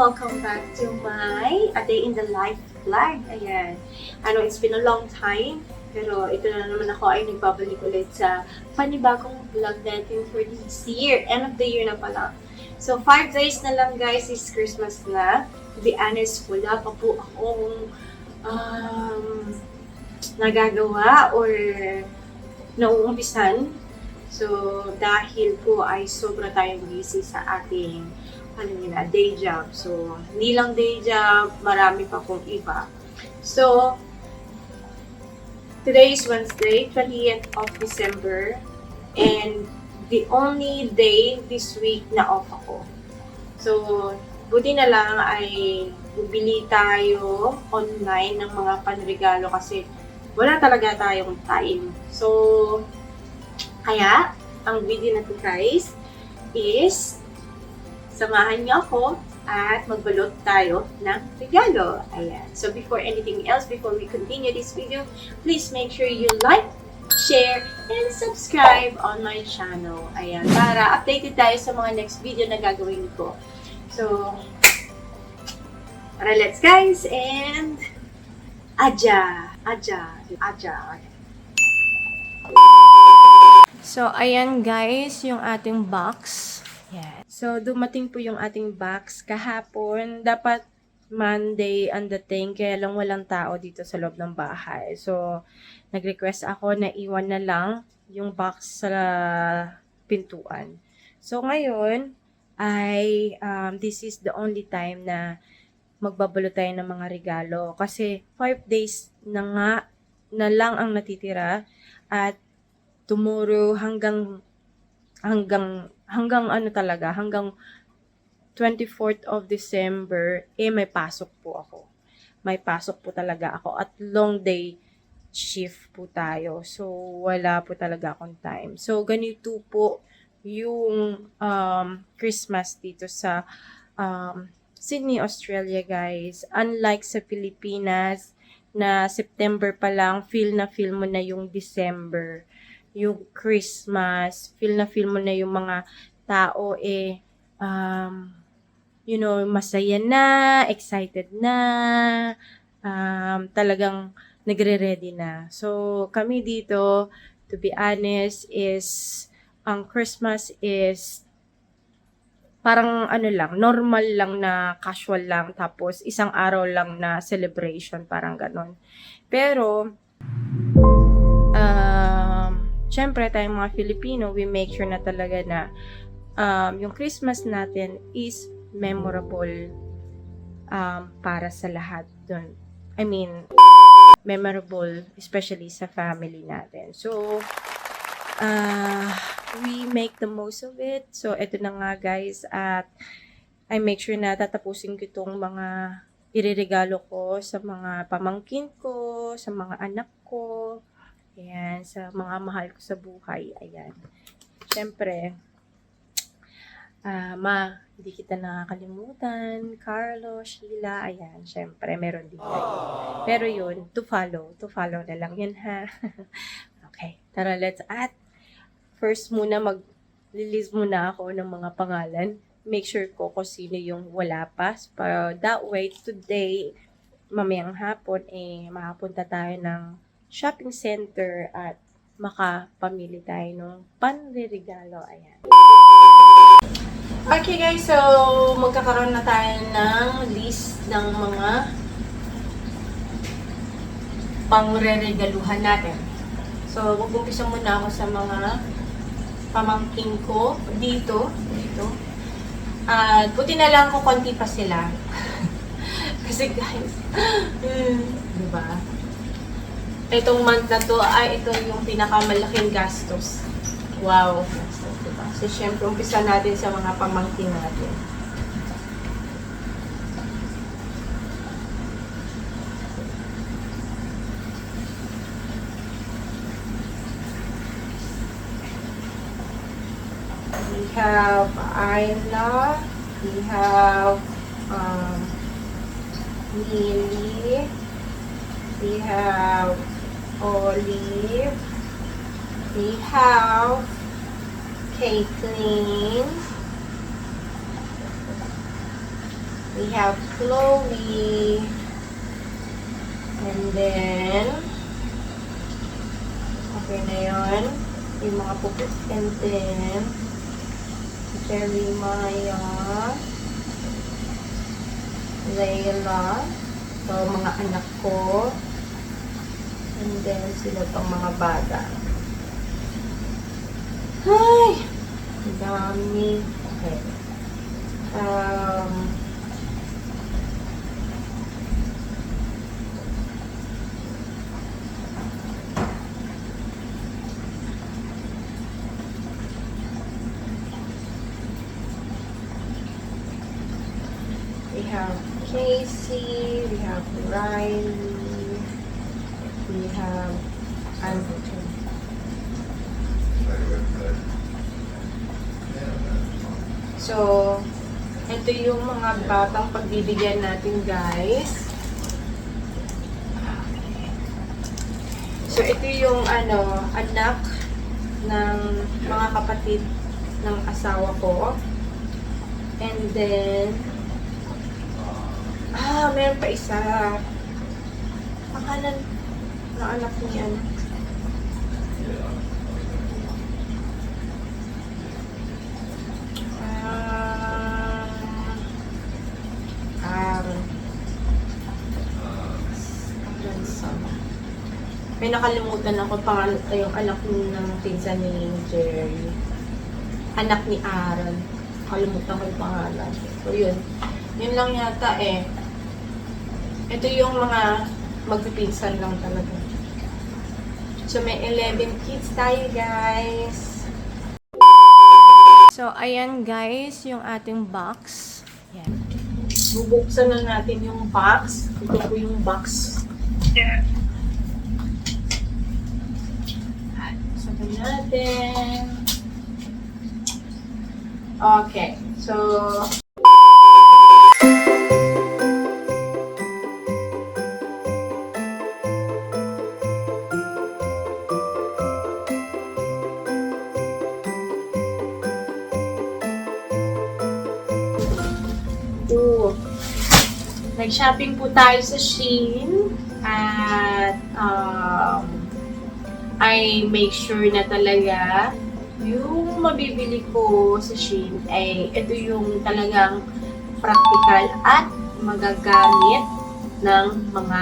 Welcome back to my A Day in the Life vlog. Ayan. It's been a long time, pero ito na naman ako ay nagbabalik ulit sa panibagong vlog natin for this year. End of the year na pala. So, 5 days na lang guys is Christmas na. To be honest, wala pa po akong nagagawa or nauumpisan. So, dahil po ay sobra tayong busy sa ating day job. So, hindi lang day job, marami pa pong iba. So, today is Wednesday, 20th of December, and the only day this week na off ako. So, buti na lang ay bumili tayo online ng mga panregalo kasi wala talaga tayong time. So, kaya, ang video na to guys is samahan niyo ako at magbalot tayo ng regalo. Ayan. So, before anything else, before we continue this video, please make sure you like, share, and subscribe on my channel. Ayan. Para updated tayo sa mga next video na gagawin ko. So, tara, let's guys, and aja. So, ayan guys, yung ating box. Yeah. So, dumating po yung ating box kahapon. Dapat Monday ang dating, kaya lang walang tao dito sa loob ng bahay. So, nag-request ako na iwan na lang yung box sa pintuan. So, ngayon ay this is the only time na magbabalo tayo ng mga regalo. Kasi 5 days na nga na lang ang natitira at tomorrow hanggang 24th of December, may pasok po ako. May pasok po talaga ako at long day shift po tayo. So, wala po talaga akong time. So, ganito po yung Christmas dito sa Sydney, Australia, guys. Unlike sa Pilipinas, na September pa lang, feel mo na yung December, yung Christmas, feel mo na yung mga tao masaya na, excited na, talagang nagre-ready na. So, kami dito, to be honest, is, ang Christmas is, parang normal lang na casual lang, tapos isang araw lang na celebration, parang ganon. Pero, syempre tayong mga Filipino, we make sure na talaga na yung Christmas natin is memorable para sa lahat dun. I mean, memorable especially sa family natin. So, we make the most of it. So, eto na nga guys, at I make sure na tatapusin ko itong mga ireregalo ko sa mga pamangkin ko, sa mga anak ko, ayan, sa mga mahal ko sa buhay, ayan. Siyempre, hindi kita nakakalimutan, Carlo, Sheila, ayan, siyempre, meron din kayo. Pero yun, to follow na lang yun, ha? Okay, tara, let's first muna, mag-release muna ako ng mga pangalan. Make sure ko kung sino yung wala pa. That way, today, mamayang hapon, makapunta tayo ng shopping center at makapamili tayo ng panregalo. Ayan. Okay guys, so magkakaroon na tayo ng list ng mga pangreregaluhan natin. So, mag-umpisa muna ako sa mga pamangkin ko dito. At buti na lang ko konti pa sila. Kasi guys, diba? Itong month na to ay ito yung pinakamalaking gastos. Wow, gastos, diba? So, syempre, umpisa natin sa mga pamangkin natin. We have Ayla, we have Lily, we have Olive, we have Caitlin, We have Chloe. And then, okay na yun. Yung mga pupit. And then, Jeremiah, Layla, so mga anak ko. And then, sila pang mga bata. Ay! Ang dami. Okay. We have Casey, we have Riley, we have Andrew. So, ito yung mga batang pagbibigyan natin, guys. So, ito yung anak ng mga kapatid ng asawa ko. And then, meron pa isa. Pangalan ng anak niya. May nakalimutan ako pangalan yung anak ng pinsan ni Jerry. Anak ni Aaron. Nakalimutan ko yung pangalan. So, yun. Yun lang yata eh. Ito yung mga magpipinsan lang talaga. So, may 11 kids tayo, guys. So, ayan guys, yung ating box. Yan. Bubuksan na natin yung box. Ito po yung box. Yeah. Sabi natin. Okay. So, nag-shopping po tayo sa Shein at I make sure na talaga yung mabibili ko sa Shein ay ito yung talagang practical at magagamit ng mga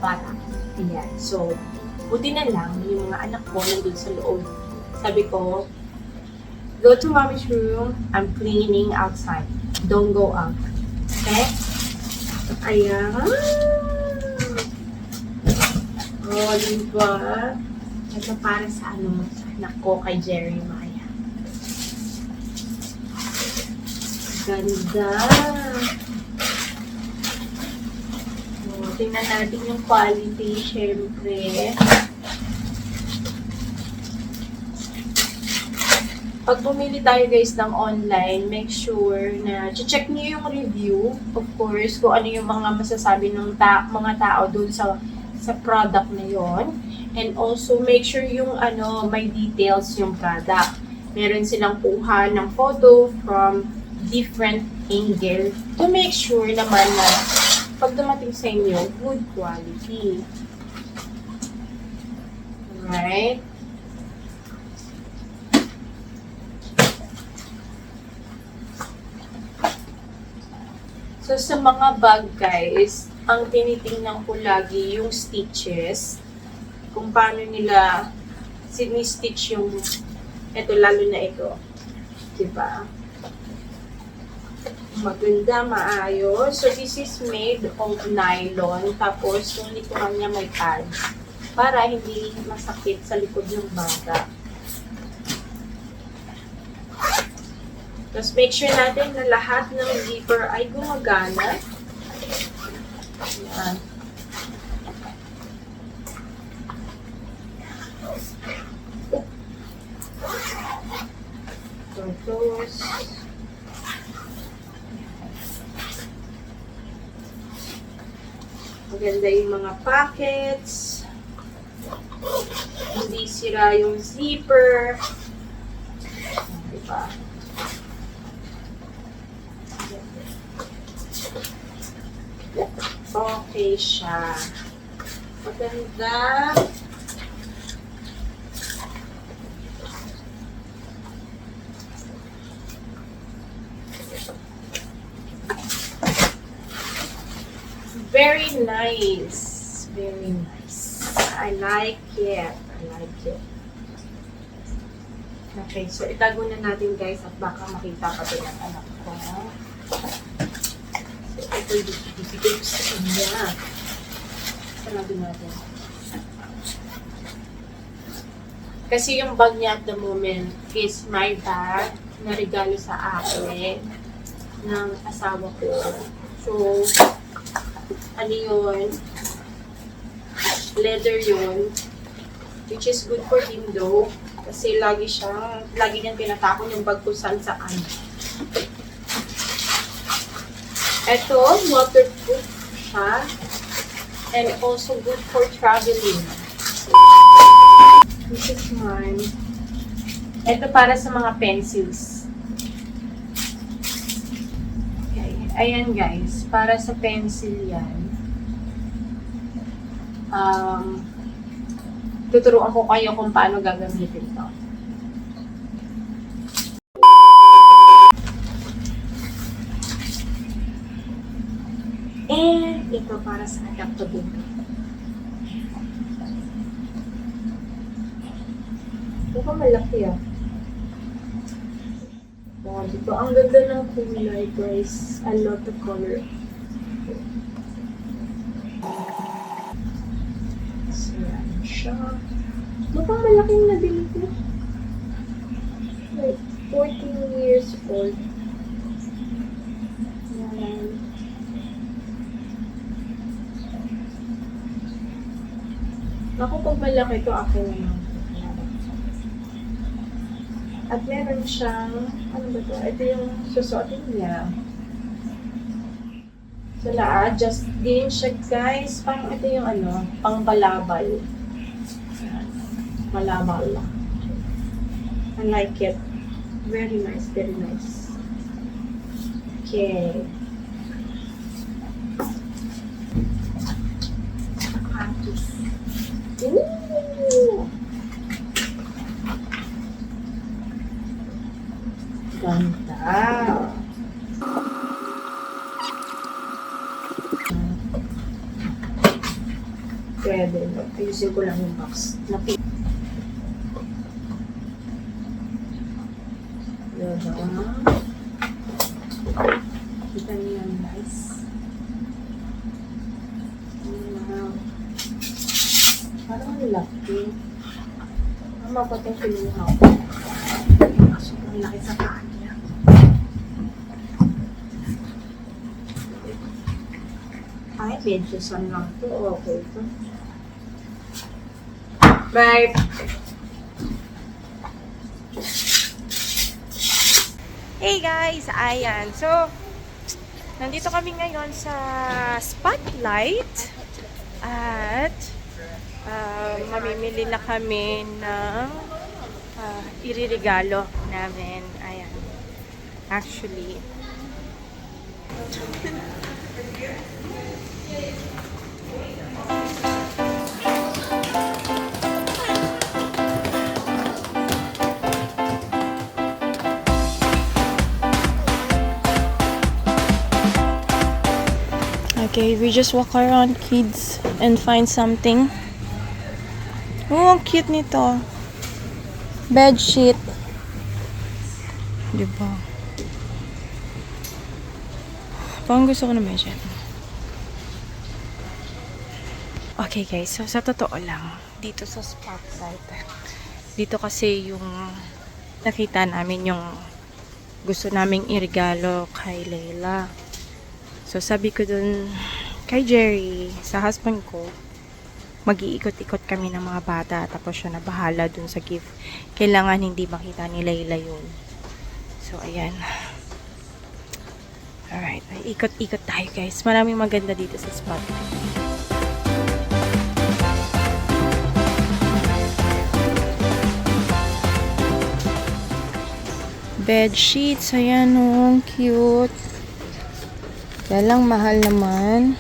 bata. Ayan. So, buti na lang yung mga anak ko nandun sa loob. Sabi ko, go to mommy's room, I'm cleaning outside. Don't go out. Okay? Ayan. Oh, diba? Ito para sa sa anak ko kay Jeremiah. Ganda. Oh, tingnan natin yung quality, syempre. Pag bumili tayo guys ng online, make sure na check niyo yung review, of course, kung ano yung mga masasabi ng mga tao dun sa product na yon. And also make sure yung may details yung product. Meron silang kuha ng photo from different angle to make sure naman na pag dumating sa inyo, good quality. Alright? So, sa mga bag, guys, ang tinitingnan ko lagi yung stitches. Kung paano nila sinistitch yung, ito, lalo na ito. Diba? Maganda, maayos. So, this is made of nylon. Tapos, yung likuran niya may pads. Para hindi masakit sa likod ng bata. Tapos, make sure natin na lahat ng zipper ay gumagana. Ayan. Tapos, maganda yung mga pockets. Hindi sira yung zipper. Diba? Okay siya. Maganda. Very nice. Very nice. I like it. I like it. Okay, so itago na natin guys at baka makita pa din ang anak ko. So, ito yung bibigay ko sa kanya. Sarado natin. Kasi yung bag niya at the moment is my bag na regalo sa akin ng asawa ko. So, ano yun? Leather yun. Which is good for him though. Kasi lagi niyang tinatapon yung bag ko saan. Ito, waterproof siya. And also good for traveling. This is mine. Ito para sa mga pencils. Okay. Ayan guys, para sa pencil yan. Tuturuan ko kayo kung paano gagamitin ito. And ito para sa adaptable. Ito pa malaki ah. Oh, dito. Ang ganda ng kulay guys. I love the color. So, yan siya. Mukhang malaking nabili ko. Like, 14 years old. Yan. Ako pag malaki ito, akin naman. At meron siyang, ano ba ito? Ito yung susuotin niya. So, na-adjust din siya, guys. Parang ito yung ano, pang balabal. Malabal lang. I like it. Very nice, very nice. Okay. Ooh! Ganda. Pwede. Ayusin ko lang yung box. Kita niyo yan, guys. Wow. Parang laki. Mapating kinuha ko. Sobrang laki sa kanya. Ay, medyo saan lang ito. Okay ito. Bye! Hey guys! Ayan. So, nandito kami ngayon sa Spotlight. At mamimili na kami ng iririgalo namin. Ayan. Actually. Okay, we just walk around, kids, and find something. Oh, ang cute nito. Bed sheet. Diba? Parang gusto ko na bed sheet. Okay guys, so sa totoo lang, dito sa Spotlight, dito kasi yung nakita namin yung gusto naming irigalo kay Layla. So, sabi ko dun kay Jerry, sa husband ko, mag-iikot-ikot kami ng mga bata, tapos siya na bahala dun sa gift. Kailangan hindi makita ni Layla yun. So, ayan. Alright, ikot-ikot tayo guys. Maraming maganda dito sa Spotlight. Bed sheets, ayan o, cute. Kaya lang mahal naman.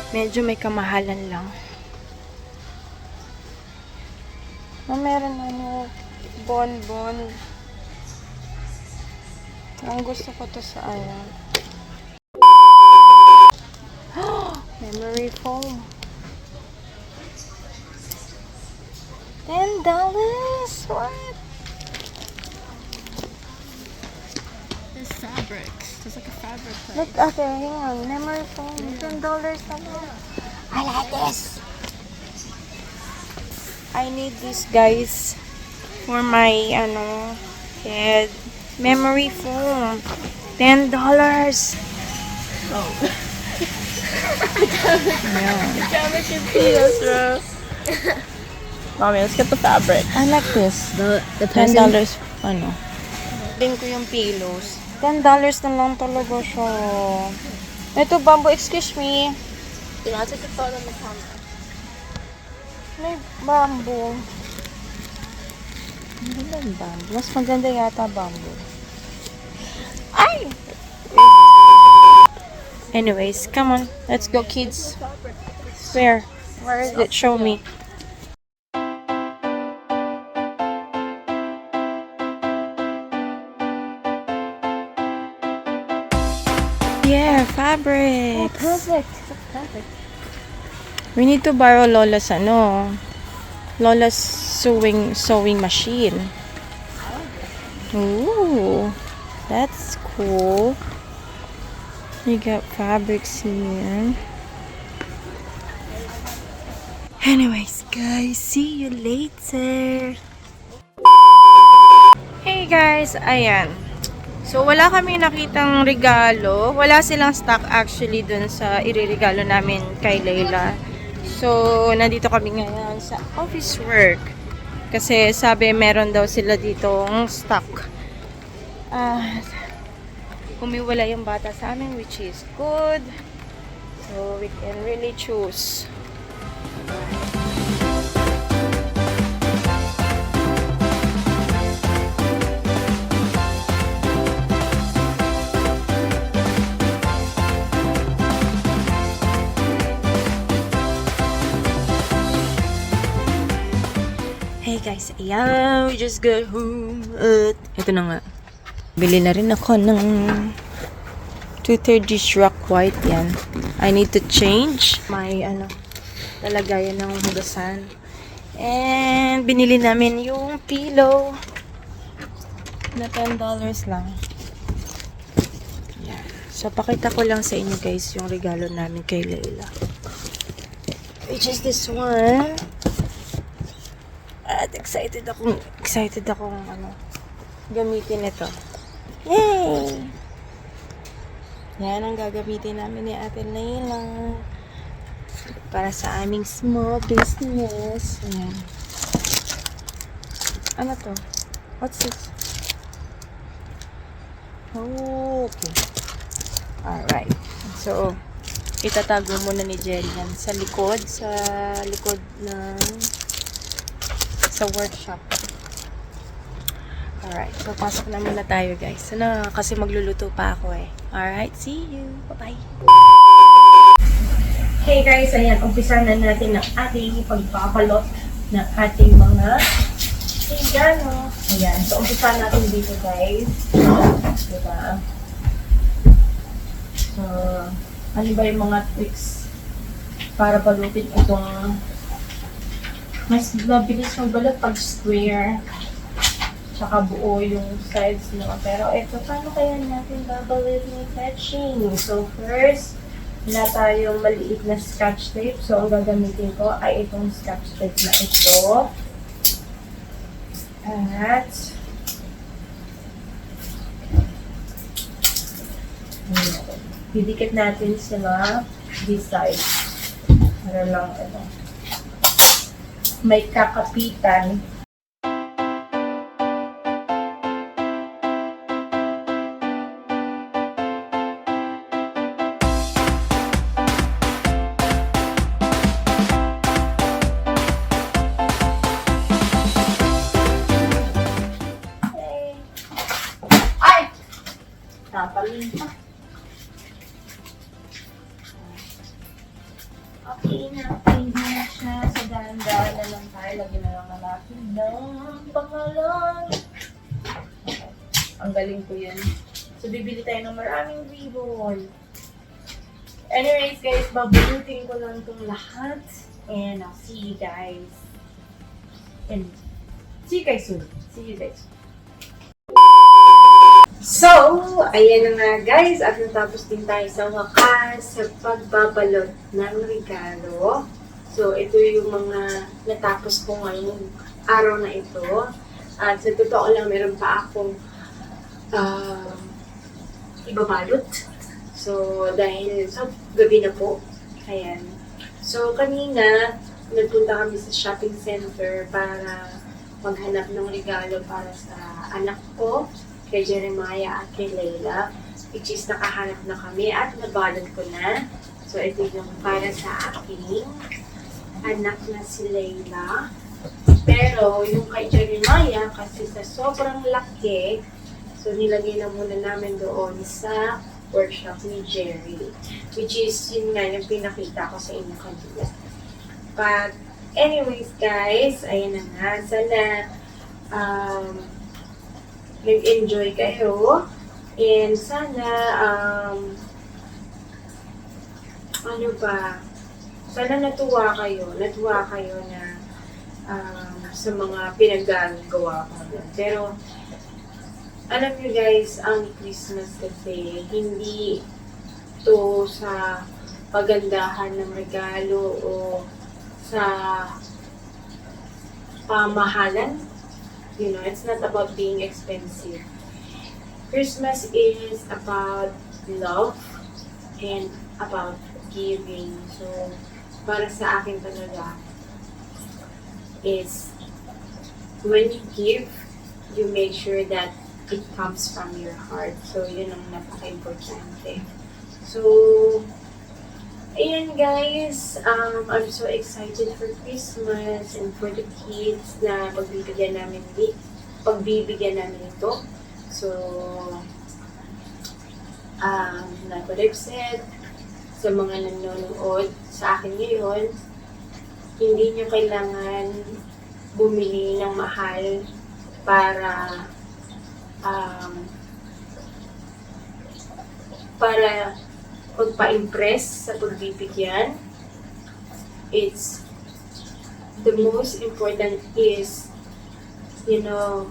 Medyo may kamahalan lang. Meron ano, bonbon. Ang gusto ko to sa ayan. Memory foam. $10? What? There's fabrics. There's like a fabric place. Look, okay, hang on. Memory foam. $10 naman. I like this. I need this, guys, for my, head. Memory foam. $10. Oh. Yeah. Fabric and peels, bro. Mommy, let's get the fabric. I like this. The $10, person. Din ko yung pillows. $10 na lang talaga siya. Ito, bamboo, excuse me. You know, I'll take a photo on the camera. May bamboo. Hindi ba yung bamboo? Mas maganda yata bamboo. Ay! Anyways, come on. Let's go, kids. Where? Where is it? Show me. Yeah, fabric. Perfect. Perfect. We need to borrow Lola's Lola's sewing machine. Ooh, that's cool. You got fabrics here. Anyways, guys, see you later. Hey guys, ayan. So, wala kami nakitang regalo. Wala silang stock actually dun sa iririgalo namin kay Layla. So, nandito kami ngayon sa office work. Kasi sabi meron daw sila ditong stock. Kumiwala yung bata sa amin, which is good. So, we can really choose. Hey guys, ayan, we just got home at ito na nga. Bili na rin ako ng 230 Rock White yan. I need to change my lalagayan ng hugasan. And binili namin yung pillow na $10 lang. Yan. So pakita ko lang sa inyo guys yung regalo namin kay Layla. Which is this one. At excited akong gamitin ito. Yay! Yan ang gagamitin namin ni Ate Layla para sa aming small business. Ayan. Ano to? What's this? Okay. Alright. So, itatago muna ni Jelly yan sa likod ng sa workshop. Alright, so pasok na muna tayo guys. Kasi magluluto pa ako eh. Alright, see you. Bye-bye. Hey guys, ayan, umpisa na natin ang ating pagpabalot ng ating mga tigano. Ayan, so umpisa natin dito guys. Diba? So, ano ba yung mga tricks para balutin itong mas mabilis magbalot pag square tsaka buo yung sides no. Pero ito, paano kaya natin babalot yung catching? So first, wala tayong maliit na scotch tape. So ang gagamitin ko ay itong scotch tape na ito. At didikit natin sila this side. Para lang ito. May kakapitan. Okay na siya. Sa dahan-dahan na lang tayo. Lagyan na lang natin ng pangalan. Ang galing ko yan. So, bibili tayo ng maraming ribbon. Anyways, guys, babalutin ko lang itong lahat. And I'll see you guys. And see you guys soon. See you guys soon. So, ayan na nga guys, at natapos din tayo sa wakas sa pagbabalot ng regalo. So, ito yung mga natapos ko ngayong araw na ito. At sa totoo lang, meron pa akong ibabalot. So, dahil sa gabi na po, ayan. So, kanina, nagpunta kami sa shopping center para maghanap ng regalo para sa anak ko, kay Jeremiah at kay Layla, which is nakahanap na kami at nabalot ko na. So, ito yung para sa aking anak na si Layla. Pero, yung kay Jeremiah, kasi sa sobrang laki, so nilagay na muna namin doon sa workshop ni Jerry. Which is, yun nga yung pinakita ko sa inyo kanina. But, anyways guys, ayan na nga. Sana, nag-enjoy kayo. And sana, ano ba, sana natuwa kayo na sa mga pinaggagawa ko. Pero, alam niyo guys, ang Christmas kasi, hindi to sa pagandahan ng regalo o sa pamahalan. You know, it's not about being expensive. Christmas is about love and about giving. So, para sa akin talaga is when you give, you make sure that it comes from your heart. So, yun ang napaka-importante. So, ayan guys, I'm so excited for Christmas and for the kids na pagbibigyan namin ito. So, like what I've said, sa mga nanonood sa akin ngayon, hindi nyo kailangan bumili ng mahal para magpa-impress sa pagbibigyan. It's the most important is, you know,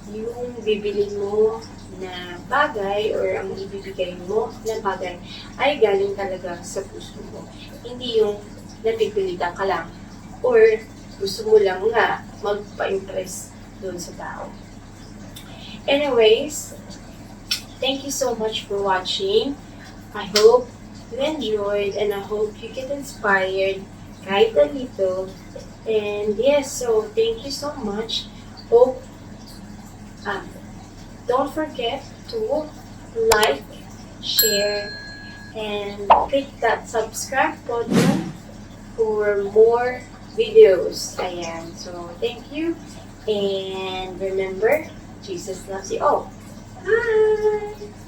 yung bibili mo na bagay or ang ibibigay mo na bagay ay galing talaga sa puso mo. Hindi yung napipilitan ka lang or gusto mo lang nga magpa-impress doon sa tao. Anyways, thank you so much for watching. I hope you enjoyed and I hope you get inspired kahit a little. And yes, so thank you so much. Hope, don't forget to like, share, and click that subscribe button for more videos. Ayan. So, thank you. And remember, Jesus loves you all. Bye!